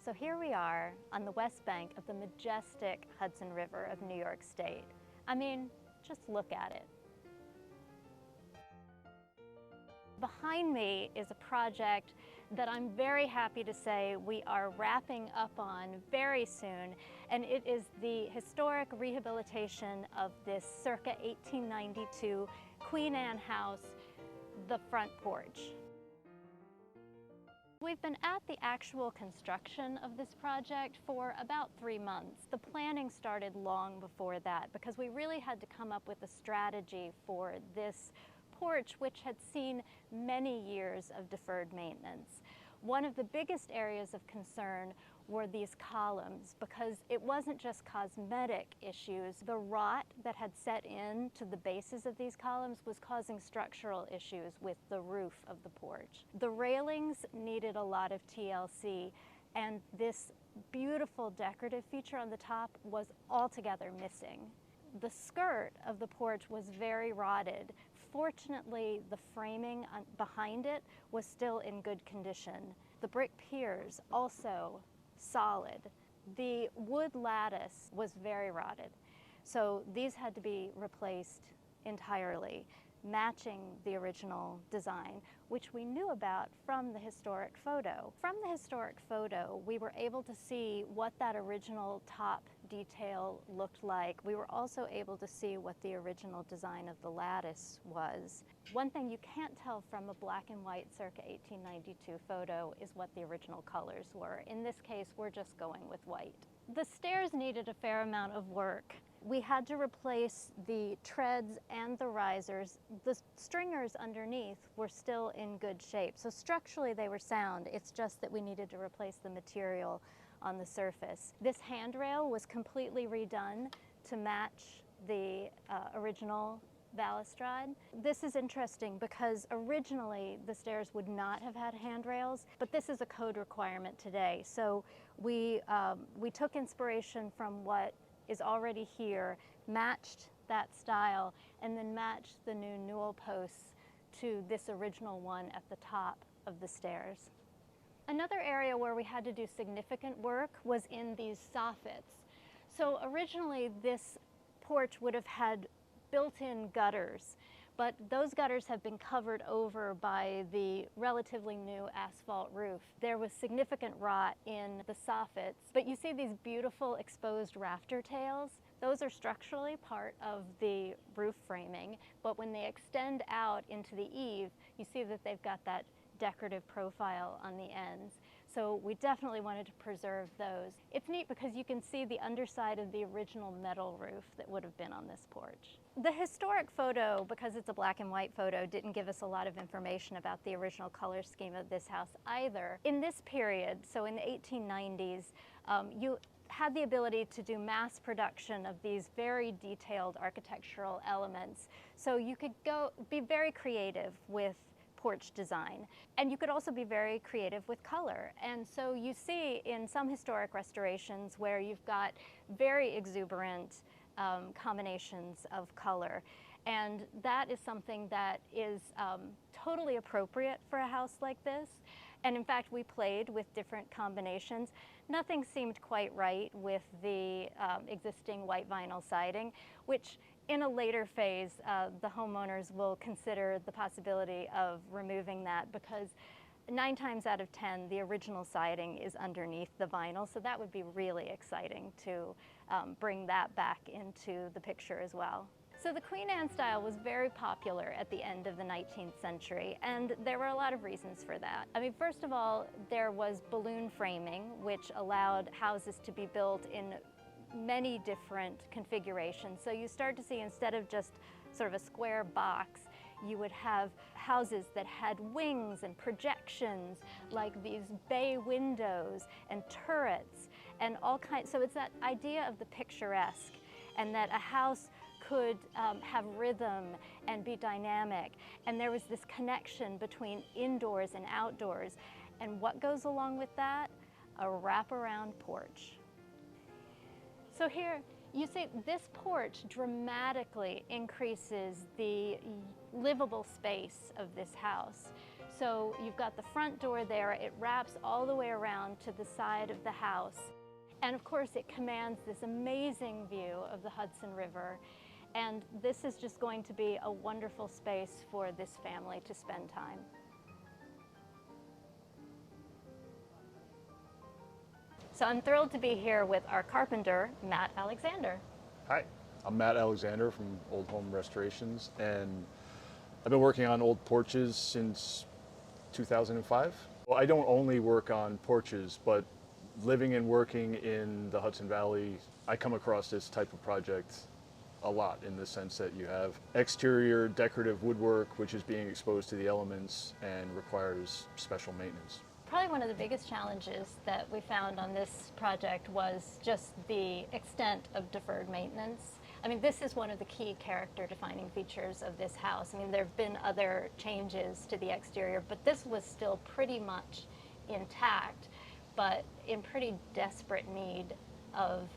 So here we are on the west bank of the majestic Hudson River of New York State. I mean, just look at it. Behind me is a project that I'm very happy to say we are wrapping up on very soon, and it is the historic rehabilitation of this circa 1892 Queen Anne house, the front porch. We've been at the actual construction of this project for about 3 months. The planning started long before that because we really had to come up with a strategy for this porch, which had seen many years of deferred maintenance. One of the biggest areas of concern were these columns, because it wasn't just cosmetic issues. The rot that had set in to the bases of these columns was causing structural issues with the roof of the porch. The railings needed a lot of TLC, and this beautiful decorative feature on the top was altogether missing. The skirt of the porch was very rotted. Fortunately, the framing behind it was still in good condition. The brick piers also solid. The wood lattice was very rotted. So these had to be replaced entirely, matching the original design, which we knew about from the historic photo. From the historic photo, we were able to see what that original top detail looked like. We were also able to see what the original design of the lattice was. One thing you can't tell from a black and white circa 1892 photo is what the original colors were. In this case, we're just going with white. The stairs needed a fair amount of work. We had to replace the treads and the risers. The stringers underneath were still in good shape, so structurally they were sound. It's just that we needed to replace the material on the surface. This handrail was completely redone to match the original balustrade. This is interesting because originally the stairs would not have had handrails, but this is a code requirement today. So we took inspiration from what is already here, matched that style, and then matched the new newel posts to this original one at the top of the stairs. Another area where we had to do significant work was in these soffits. So originally this porch would have had built-in gutters, but those gutters have been covered over by the relatively new asphalt roof. There was significant rot in the soffits, but you see these beautiful exposed rafter tails. Those are structurally part of the roof framing, but when they extend out into the eave, you see that they've got that decorative profile on the ends. So we definitely wanted to preserve those. It's neat because you can see the underside of the original metal roof that would have been on this porch. The historic photo, because it's a black and white photo, didn't give us a lot of information about the original color scheme of this house either. In this period, so in the 1890s, you had the ability to do mass production of these very detailed architectural elements. So you could be very creative with porch design. And you could also be very creative with color. And so you see in some historic restorations where you've got very exuberant combinations of color. And that is something that is totally appropriate for a house like this. And in fact, we played with different combinations. Nothing seemed quite right with the existing white vinyl siding, which in a later phase, the homeowners will consider the possibility of removing that, because 9 times out of 10, the original siding is underneath the vinyl, so that would be really exciting to bring that back into the picture as well. So the Queen Anne style was very popular at the end of the 19th century, and there were a lot of reasons for that. I mean, first of all, there was balloon framing, which allowed houses to be built in many different configurations. So you start to see, instead of just sort of a square box, you would have houses that had wings and projections, like these bay windows and turrets and all kinds. So it's that idea of the picturesque, and that a house could have rhythm and be dynamic. And there was this connection between indoors and outdoors. And what goes along with that? A wraparound porch. So here you see this porch dramatically increases the livable space of this house. So you've got the front door there, it wraps all the way around to the side of the house. And of course it commands this amazing view of the Hudson River. And this is just going to be a wonderful space for this family to spend time. So I'm thrilled to be here with our carpenter, Matt Alexander. Hi, I'm Matt Alexander from Old Home Restorations, and I've been working on old porches since 2005. Well, I don't only work on porches, but living and working in the Hudson Valley, I come across this type of project a lot, in the sense that you have exterior decorative woodwork which is being exposed to the elements and requires special maintenance. Probably one of the biggest challenges that we found on this project was just the extent of deferred maintenance. I mean, this is one of the key character defining features of this house. I mean, there have been other changes to the exterior, but this was still pretty much intact, but in pretty desperate need of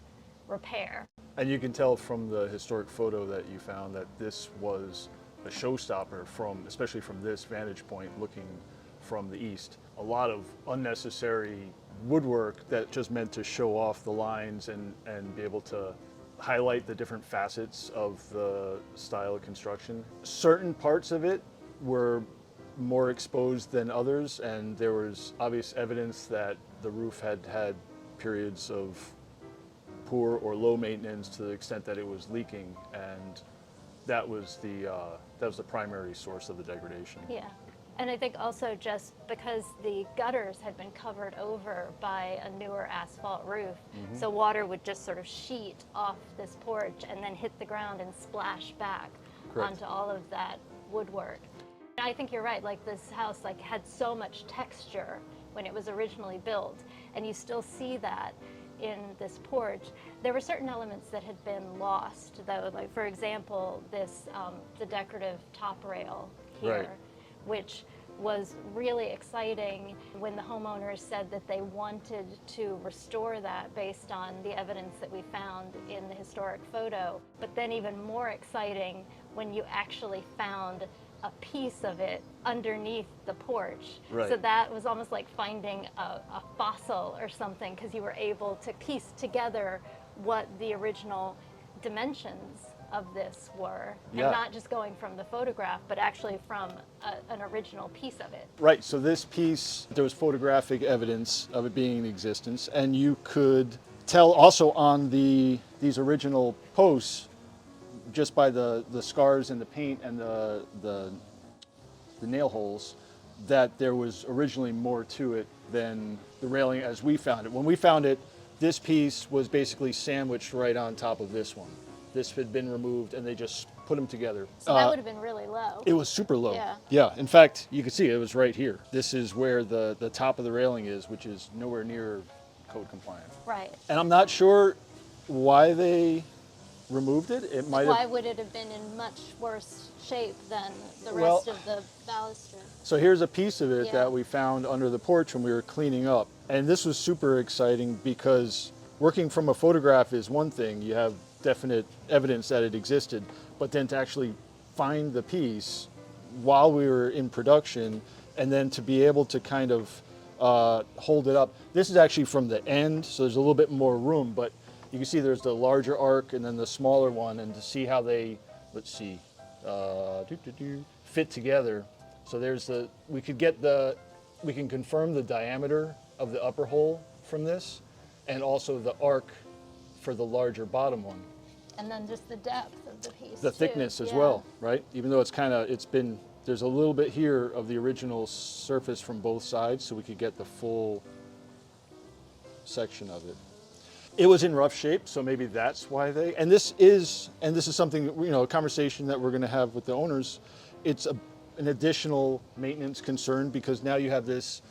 repair. And you can tell from the historic photo that you found that this was a showstopper, especially from this vantage point looking from the east. A lot of unnecessary woodwork that just meant to show off the lines and be able to highlight the different facets of the style of construction. Certain parts of it were more exposed than others, and there was obvious evidence that the roof had had periods of poor or low maintenance to the extent that it was leaking, and that was the primary source of the degradation. Yeah. And I think also just because the gutters had been covered over by a newer asphalt roof, so water would just sort of sheet off this porch and then hit the ground and splash back onto all of that woodwork. I think you're right, like this house had so much texture when it was originally built, and you still see that in this porch. There were certain elements that had been lost though, like for example, this the decorative top rail here, which was really exciting when the homeowners said that they wanted to restore that based on the evidence that we found in the historic photo. But then even more exciting when you actually found a piece of it underneath the porch. So that was almost like finding a fossil or something, because you were able to piece together what the original dimensions of this were, and not just going from the photograph, but actually from an original piece of it. Right, so this piece, there was photographic evidence of it being in existence, and you could tell also on these original posts, just by the scars in the paint and the nail holes, that there was originally more to it than the railing as we found it. When we found it, this piece was basically sandwiched right on top of this one. This had been removed and they just put them together. So that would have been really low. It was super low. Yeah. Yeah, in fact, you can see it was right here. This is where the top of the railing is, which is nowhere near code compliant. Right. And I'm not sure why they removed it. Why would it have been in much worse shape than the rest of the baluster? So here's a piece of it that we found under the porch when we were cleaning up. And this was super exciting because working from a photograph is one thing. You have definite evidence that it existed, but then to actually find the piece while we were in production, and then to be able to kind of hold it up. This is actually from the end, so there's a little bit more room, but you can see there's the larger arc and then the smaller one, and to see how they, fit together. So we can confirm the diameter of the upper hole from this, and also the arc for the larger bottom one. And then just the depth of the piece. The thickness as well, right? Even though there's a little bit here of the original surface from both sides, so we could get the full section of it. It was in rough shape, so maybe that's why and this is something, a conversation that we're gonna have with the owners. It's an additional maintenance concern, because now you have this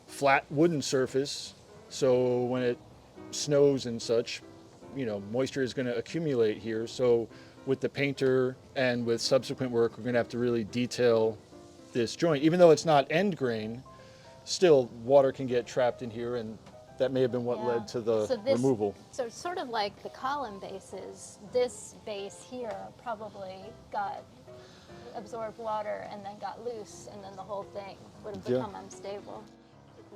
flat wooden surface, so when it snows and such, moisture is going to accumulate here. So with the painter and with subsequent work, we're going to have to really detail this joint. Even though it's not end grain, still water can get trapped in here, and that may have been what led to the removal. So it's sort of like the column bases. This base here probably got absorbed water and then got loose, and then the whole thing would have Yeah. become unstable.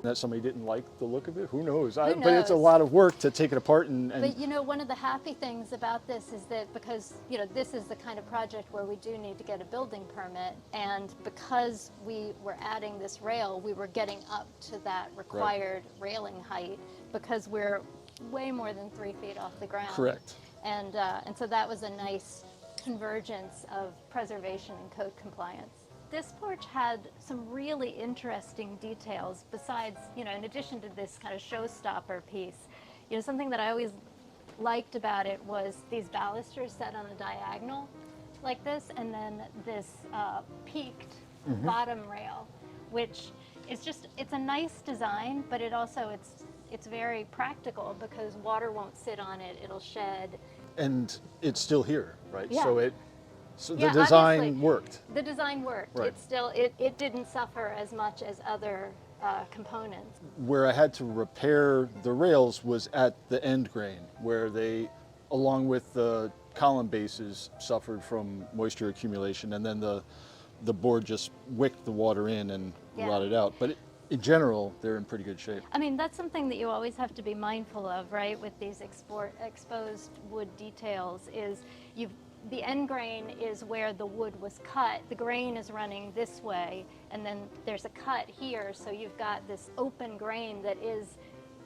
That somebody didn't like the look of it, who knows? Who But it's a knows? lot of work to take it apart and But you know, one of the happy things about this is that because, you know, this is the kind of project where we do need to get a building permit, and because we were adding this rail, we were getting up to that required railing height because we're way more than 3 feet off the ground. correct. And so that was a nice convergence of preservation and code compliance. This porch had some really interesting details besides, you know, in addition to this kind of showstopper piece. You know, something that I always liked about it was these balusters set on a diagonal like this, and then this peaked bottom rail, which is just, it's a nice design, but it also, it's very practical because water won't sit on it, it'll shed. And it's still here, right? Yeah. So Yeah, the design obviously, worked. The design worked. Right. It still, it didn't suffer as much as other components. Where I had to repair the rails was at the end grain, where they, along with the column bases, suffered from moisture accumulation, and then the board just wicked the water in and Yeah. rotted out. But in general, they're in pretty good shape. I mean, that's something that you always have to be mindful of, right, with these exposed wood details is the end grain is where the wood was cut. The grain is running this way, and then there's a cut here, so you've got this open grain that is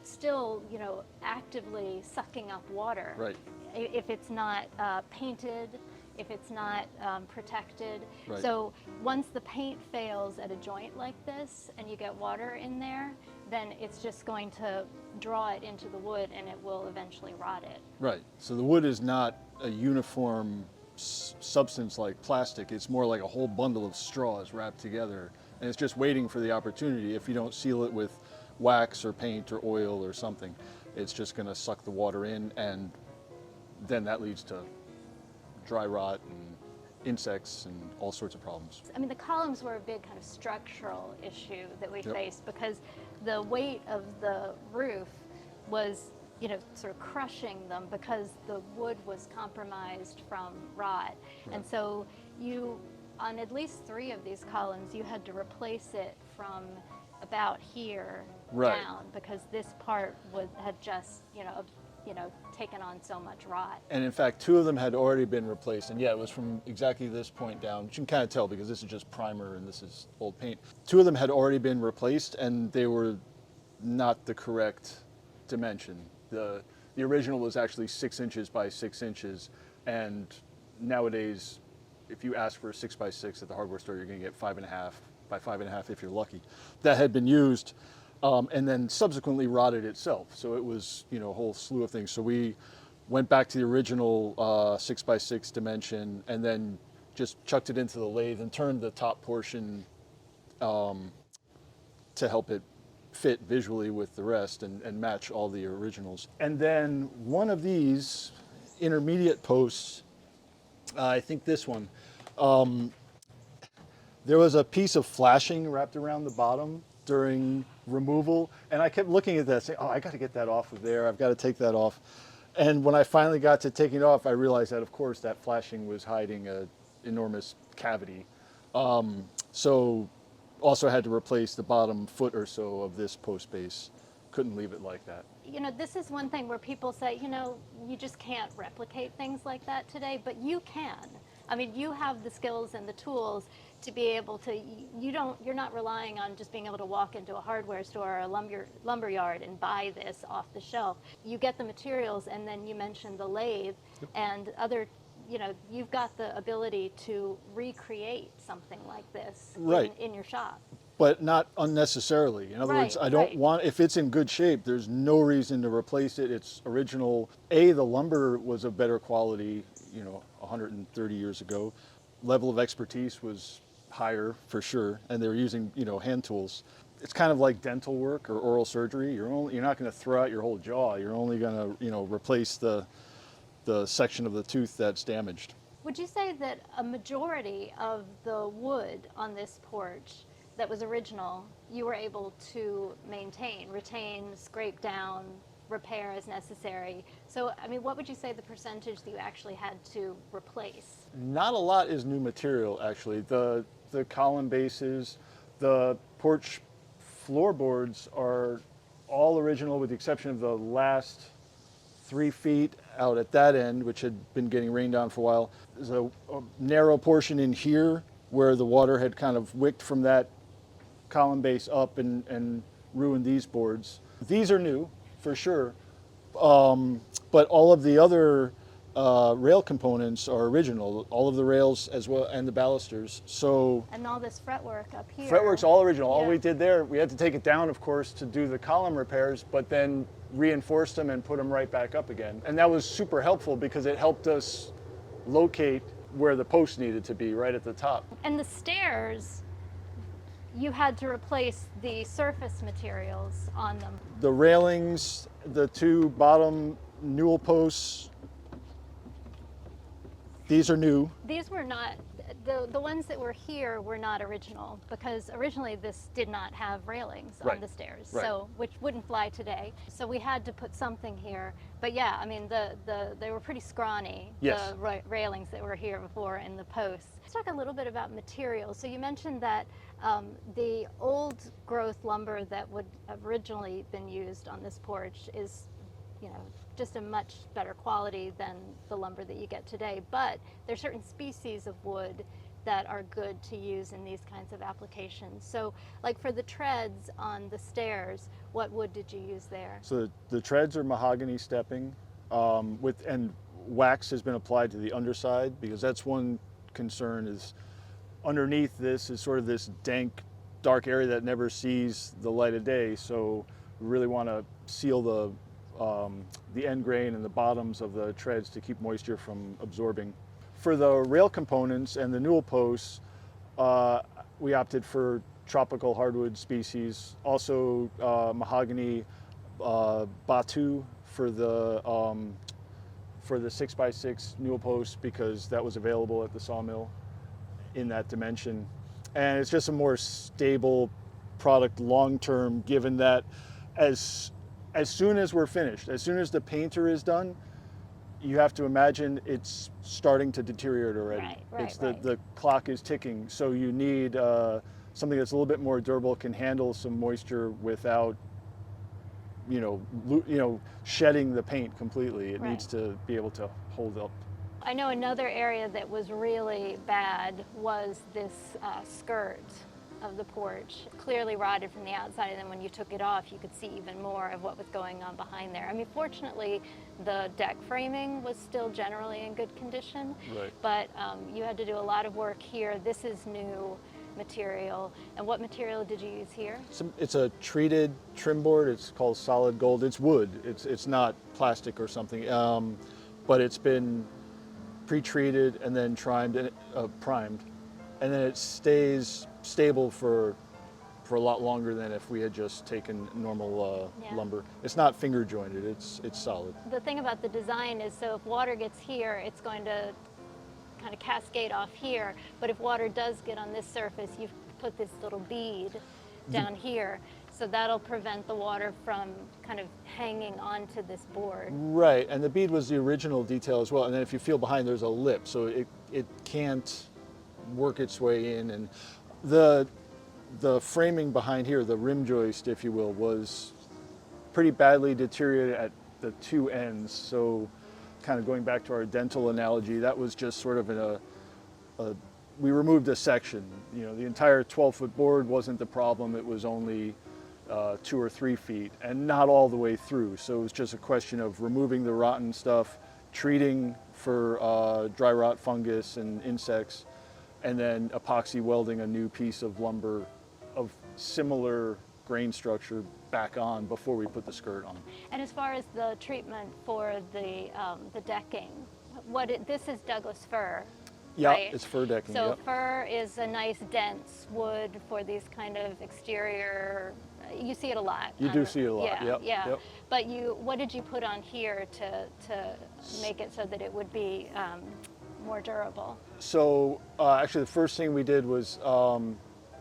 still, you know, actively sucking up water. Right. If it's not painted, if it's not protected. Right. So once the paint fails at a joint like this and you get water in there, then it's just going to draw it into the wood and it will eventually rot it. Right. So the wood is not a uniform substance like plastic. It's more like a whole bundle of straws wrapped together. And it's just waiting for the opportunity. If you don't seal it with wax or paint or oil or something, it's just going to suck the water in, and then that leads to dry rot and insects and all sorts of problems. I mean, the columns were a big kind of structural issue that we Yep. faced because the weight of the roof was, you know, sort of crushing them because the wood was compromised from rot. And so you, on at least 3 of these columns, you had to replace it from about here Right. down because this part had just, you know, taken on so much rot. And in fact, 2 of them had already been replaced. And yeah, it was from exactly this point down. You can kind of tell because this is just primer and this is old paint. 2 of them had already been replaced, and they were not the correct dimension. The original was actually 6 inches by 6 inches. And nowadays, if you ask for a 6 by 6 at the hardware store, you're going to get 5.5 by 5.5 if you're lucky. That had been used. And then subsequently rotted itself. So it was, you know, a whole slew of things. So we went back to the original 6 by 6 dimension and then just chucked it into the lathe and turned the top portion to help it fit visually with the rest and match all the originals. And then one of these intermediate posts, I think this one, there was a piece of flashing wrapped around the bottom during removal, and I kept looking at that saying, oh, I got to get that off of there, I've got to take that off. And when I finally got to taking it off, I realized that of course that flashing was hiding an enormous cavity. So also had to replace the bottom foot or so of this post base. Couldn't leave it like that. You know, this is one thing where people say, you know, you just can't replicate things like that today, but you can. I mean, you have the skills and the tools to be able to, you're not relying on just being able to walk into a hardware store or a lumber yard and buy this off the shelf. You get the materials, and then you mentioned the lathe and other, you know, you've got the ability to recreate something like this in your shop. But not unnecessarily. In other words, I don't want, if it's in good shape, there's no reason to replace it. It's original. The lumber was of better quality, you know, 130 years ago. Level of expertise was higher for sure, and they were using, you know, hand tools. It's kind of like dental work or oral surgery. You're not going to throw out your whole jaw. You're only going to, you know, replace the section of the tooth that's damaged. Would you say that a majority of the wood on this porch that was original, you were able to maintain, retain, scrape down repair as necessary. So, I mean, what would you say the percentage that you actually had to replace? Not a lot is new material, actually. The column bases, the porch floorboards are all original with the exception of the last 3 feet out at that end, which had been getting rained on for a while. There's a narrow portion in here where the water had kind of wicked from that column base up and ruined these boards. These are new, for sure, but all of the other rail components are original. All of the rails as well and the balusters. So And all this fretwork up here. fretwork's all original. All Yeah. we did there, we had to take it down, of course, to do the column repairs, but then reinforced them and put them right back up again. And that was super helpful because it helped us locate where the post needed to be, right at the top. And the stairs, you had to replace the surface materials on them. The railings, the 2 bottom newel posts, these are new. These were not, the ones that were here were not original because originally this did not have railings on Right. the stairs, Right. so which wouldn't fly today. So we had to put something here. But yeah, I mean, they were pretty scrawny, Yes. the railings that were here before and the posts. Let's talk a little bit about materials. So you mentioned that the old growth lumber that would have originally been used on this porch is, you know, just a much better quality than the lumber that you get today. But there's certain species of wood that are good to use in these kinds of applications. So like for the treads on the stairs, what wood did you use there? So the treads are mahogany stepping, and wax has been applied to the underside because that's one concern is underneath this is sort of this dank, dark area that never sees the light of day. So we really want to seal the end grain and the bottoms of the treads to keep moisture from absorbing. For the rail components and the newel posts, we opted for tropical hardwood species, also mahogany batu for the 6x6 newel posts because that was available at the sawmill in that dimension. And it's just a more stable product long-term, given that as soon as we're finished, as soon as the painter is done, you have to imagine it's starting to deteriorate already. Right. The clock is ticking, so you need something that's a little bit more durable, can handle some moisture without, shedding the paint completely. It needs to be able to hold up. I know another area that was really bad was this skirt of the porch, clearly rotted from the outside, and then when you took it off you could see even more of what was going on behind there. I mean, fortunately the deck framing was still generally in good condition, Right. but you had to do a lot of work here. This is new material. And what material did you use here? It's a treated trim board. It's called solid gold. It's wood. It's not plastic or something, but it's been pre-treated and then primed, and then it stays stable for a lot longer than if we had just taken normal lumber. It's not finger jointed. It's solid. The thing about the design is, so if water gets here, it's going to kind of cascade off here, but if water does get on this surface, you've put this little bead down here, so that'll prevent the water from kind of hanging onto this board. Right, and the bead was the original detail as well, and then if you feel behind, there's a lip, so it can't work its way in. And the framing behind here, the rim joist, if you will, was pretty badly deteriorated at the 2 ends. So kind of going back to our dental analogy, that was just sort of we removed a section. The entire 12-foot board wasn't the problem. It was only 2 or 3 feet and not all the way through. So it was just a question of removing the rotten stuff, treating for dry rot fungus and insects, and then epoxy welding a new piece of lumber of similar grain structure back on before we put the skirt on. And as far as the treatment for the decking, this is Douglas fir. Yeah, right? it's fir decking. So yep. fir is a nice dense wood for these kind of exterior. You see it a lot. You do see it a lot. Yeah, Yep. yeah. Yep. But what did you put on here to make it so that it would be more durable? So actually, the first thing we did was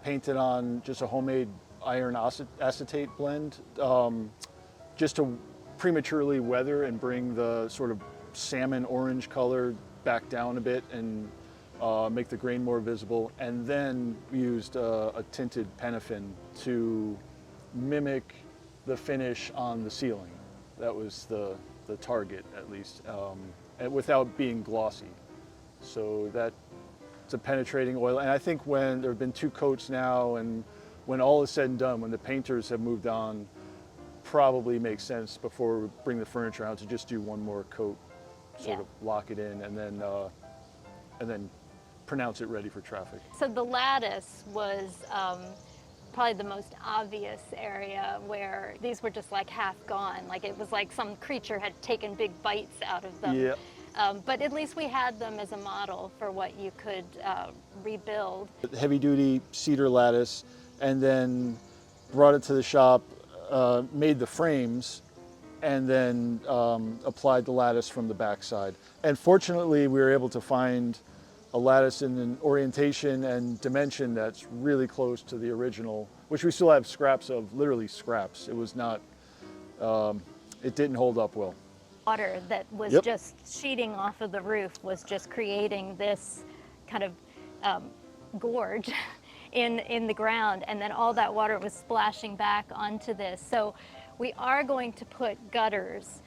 painted on just a homemade iron acetate blend, just to prematurely weather and bring the sort of salmon orange color back down a bit and make the grain more visible. And then we used a tinted paraffin to mimic the finish on the ceiling. That was the target, at least, and without being glossy. So it's a penetrating oil. And I think when there have been 2 coats now, and when all is said and done, when the painters have moved on, probably makes sense before we bring the furniture out to just do 1 more coat, sort of lock it in, and then pronounce it ready for traffic. So the lattice was probably the most obvious area where these were just like half gone. Like it was like some creature had taken big bites out of them. Yeah. But at least we had them as a model for what you could rebuild. Heavy duty cedar lattice, and then brought it to the shop, made the frames, and then applied the lattice from the backside. And fortunately, we were able to find a lattice in an orientation and dimension that's really close to the original, which we still have scraps of, literally scraps. It was not, it didn't hold up well. Water that was just sheeting off of the roof was just creating this kind of gorge in the ground, and then all that water was splashing back onto this. So we are going to put gutters,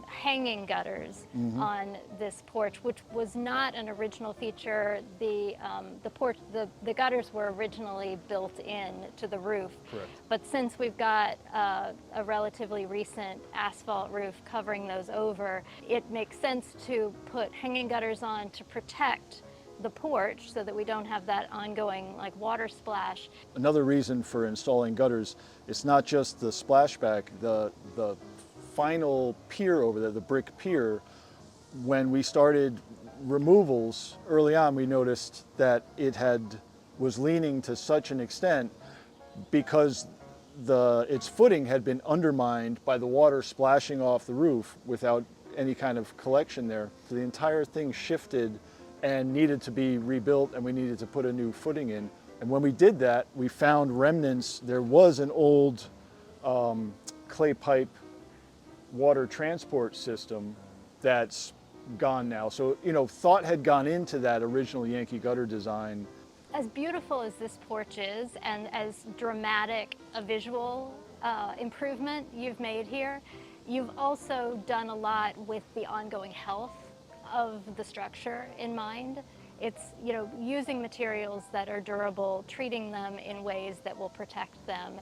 hanging gutters, on this porch, which was not an original feature. The porch, the gutters were originally built in to the roof. Correct. But since we've got a relatively recent asphalt roof covering those over, it makes sense to put hanging gutters on to protect the porch so that we don't have that ongoing like water splash. Another reason for installing gutters, it's not just the splashback, the final pier over there, the brick pier. When we started removals early on, we noticed that it was leaning to such an extent because its footing had been undermined by the water splashing off the roof without any kind of collection there. So the entire thing shifted and needed to be rebuilt, and we needed to put a new footing in. And when we did that, we found remnants. There was an old clay pipe water transport system that's gone now. So, thought had gone into that original Yankee gutter design. As beautiful as this porch is, and as dramatic a visual improvement you've made here, you've also done a lot with the ongoing health of the structure in mind. It's, using materials that are durable, treating them in ways that will protect them.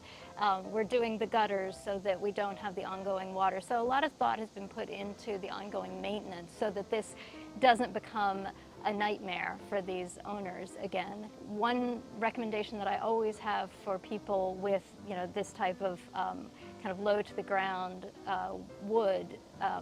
We're doing the gutters so that we don't have the ongoing water. So a lot of thought has been put into the ongoing maintenance so that this doesn't become a nightmare for these owners again. One recommendation that I always have for people with, this type of kind of low to the ground wood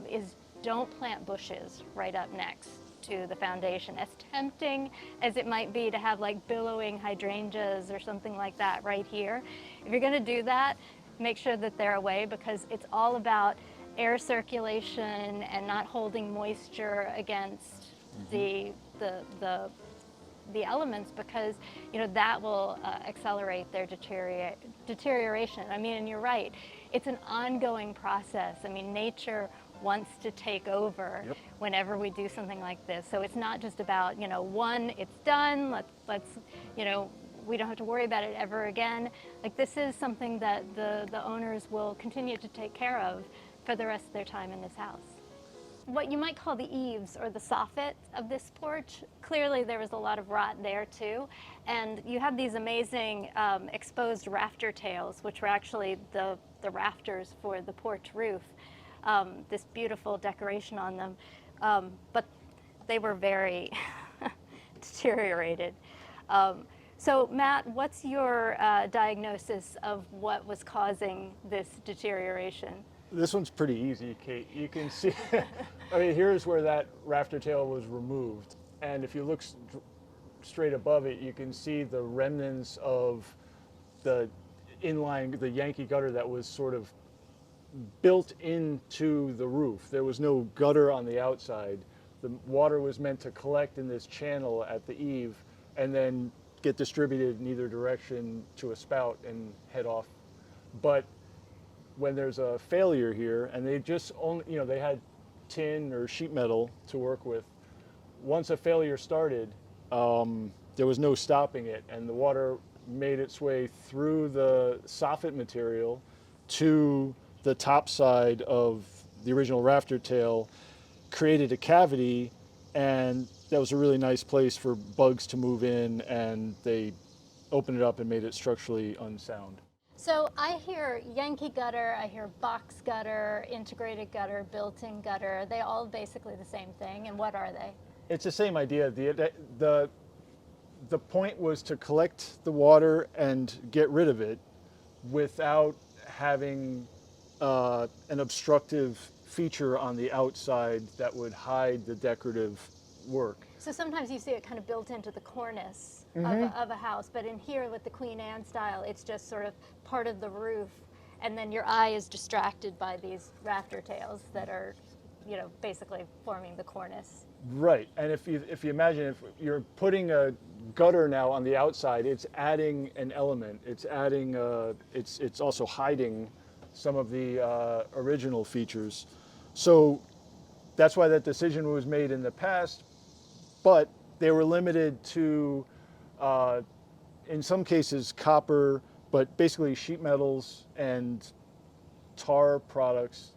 is don't plant bushes right up next to the foundation. As tempting as it might be to have like billowing hydrangeas or something like that right here, if you're going to do that, make sure that they're away, because it's all about air circulation and not holding moisture against the elements, because that will accelerate their deterioration. I mean, and you're right, it's an ongoing process. I mean, nature wants to take over whenever we do something like this. So it's not just about, one, it's done, let's we don't have to worry about it ever again. Like, this is something that the owners will continue to take care of for the rest of their time in this house. What you might call the eaves or the soffit of this porch, clearly there was a lot of rot there too. And you have these amazing exposed rafter tails, which were actually the rafters for the porch roof. This beautiful decoration on them, but they were very deteriorated. So Matt, what's your diagnosis of what was causing this deterioration? This one's pretty easy, Kate. You can see, I mean, here's where that rafter tail was removed. And if you look straight above it, you can see the remnants of the Yankee gutter that was sort of built into the roof. There was no gutter on the outside. The water was meant to collect in this channel at the eave and then get distributed in either direction to a spout and head off. But when there's a failure here, and they just only, they had tin or sheet metal to work with. Once a failure started, there was no stopping it, and the water made its way through the soffit material to the top side of the original rafter tail, created a cavity, and that was a really nice place for bugs to move in, and they opened it up and made it structurally unsound. So I hear Yankee gutter, I hear box gutter, integrated gutter, built-in gutter. Are they all basically the same thing, and what are they? It's the same idea. The point was to collect the water and get rid of it without having an obstructive feature on the outside that would hide the decorative work. So sometimes you see it kind of built into the cornice of a house, but in here with the Queen Anne style, it's just sort of part of the roof, and then your eye is distracted by these rafter tails that are, basically forming the cornice. Right, and if you imagine, if you're putting a gutter now on the outside, it's adding an element. It's adding, it's also hiding some of the original features. So that's why that decision was made in the past, but they were limited to, in some cases, copper, but basically sheet metals and tar products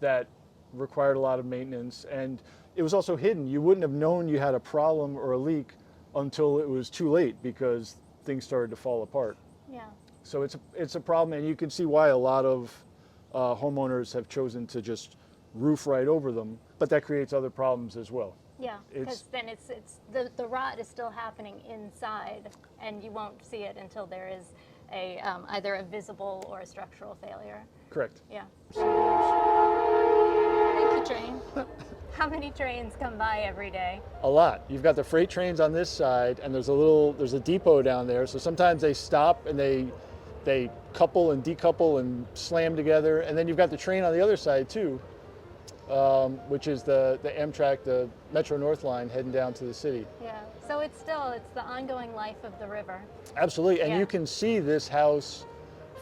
that required a lot of maintenance. And it was also hidden. You wouldn't have known you had a problem or a leak until it was too late because things started to fall apart. Yeah. So it's a problem, and you can see why a lot of homeowners have chosen to just roof right over them, but that creates other problems as well. Yeah, because then it's the rot is still happening inside, and you won't see it until there is a either a visible or a structural failure. Correct. Yeah. Thank you, train. How many trains come by every day? A lot. You've got the freight trains on this side, and there's a depot down there. So sometimes they stop and they couple and decouple and slam together, and then you've got the train on the other side too, which is the Amtrak, the Metro North line heading down to the city. Yeah. So it's the ongoing life of the river. Absolutely, and Yeah. you can see this house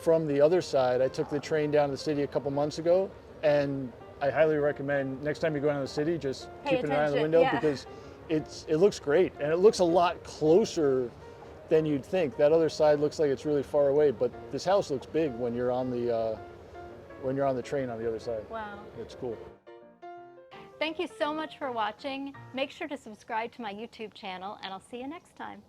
from the other side. I took the train down to the city a couple months ago, and I highly recommend next time you go down to the city, just Pay keep an eye on the attention, window yeah. because it looks great, and it looks a lot closer than you'd think. That other side looks like it's really far away, but this house looks big when you're on the train on the other side. Wow. It's cool. Thank you so much for watching. Make sure to subscribe to my YouTube channel, and I'll see you next time.